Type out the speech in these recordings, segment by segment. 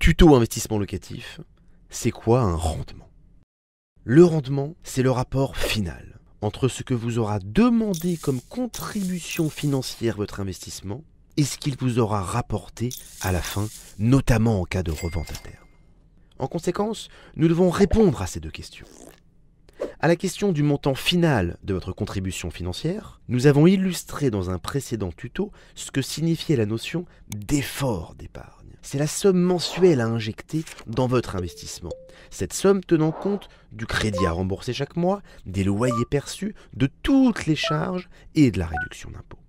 Tuto investissement locatif, c'est quoi un rendement? Le rendement, c'est le rapport final entre ce que vous aura demandé comme contribution financière votre investissement et ce qu'il vous aura rapporté à la fin, notamment en cas de revente à terme. En conséquence, nous devons répondre à ces deux questions. À la question du montant final de votre contribution financière, nous avons illustré dans un précédent tuto ce que signifiait la notion d'effort d'épargne. C'est la somme mensuelle à injecter dans votre investissement. Cette somme tenant compte du crédit à rembourser chaque mois, des loyers perçus, de toutes les charges et de la réduction d'impôt.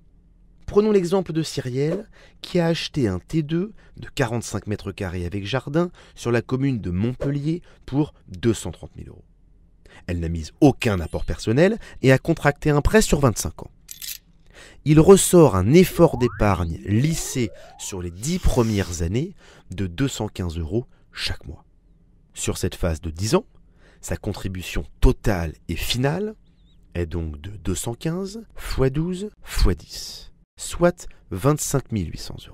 Prenons l'exemple de Cyrielle qui a acheté un T2 de 45 mètres carrés avec jardin sur la commune de Montpellier pour 230 000 €. Elle n'a mis aucun apport personnel et a contracté un prêt sur 25 ans. Il ressort un effort d'épargne lissé sur les 10 premières années de 215 € chaque mois. Sur cette phase de 10 ans, sa contribution totale et finale est donc de 215 x 12 x 10, soit 25 800 €.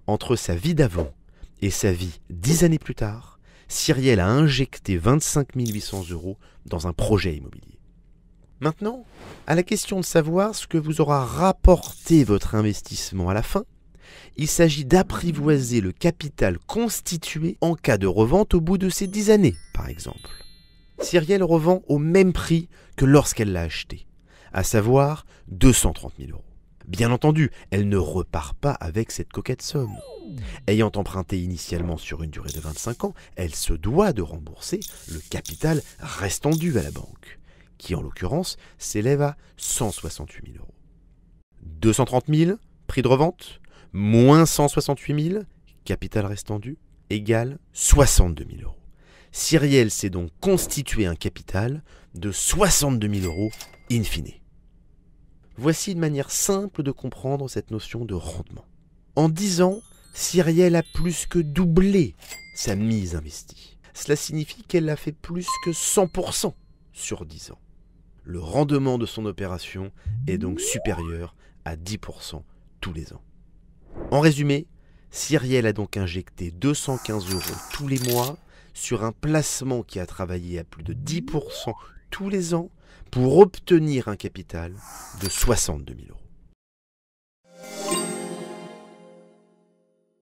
Entre sa vie d'avant et sa vie 10 années plus tard, Cyrielle a injecté 25 800 € dans un projet immobilier. Maintenant, à la question de savoir ce que vous aura rapporté votre investissement à la fin, il s'agit d'apprivoiser le capital constitué en cas de revente au bout de ces 10 années, par exemple. Cyrielle revend au même prix que lorsqu'elle l'a acheté, à savoir 230 000 €. Bien entendu, elle ne repart pas avec cette coquette somme. Ayant emprunté initialement sur une durée de 25 ans, elle se doit de rembourser le capital restant dû à la banque, qui en l'occurrence s'élève à 168 000 €. 230 000, prix de revente, moins 168 000, capital restant dû, égale 62 000 €. Cyrielle s'est donc constitué un capital de 62 000 € in fine. Voici une manière simple de comprendre cette notion de rendement. En 10 ans, Cyrielle a plus que doublé sa mise investie. Cela signifie qu'elle a fait plus que 100% sur 10 ans. Le rendement de son opération est donc supérieur à 10% tous les ans. En résumé, Cyrielle a donc injecté 215 € tous les mois sur un placement qui a travaillé à plus de 10% tous les ans pour obtenir un capital de 62 000 €.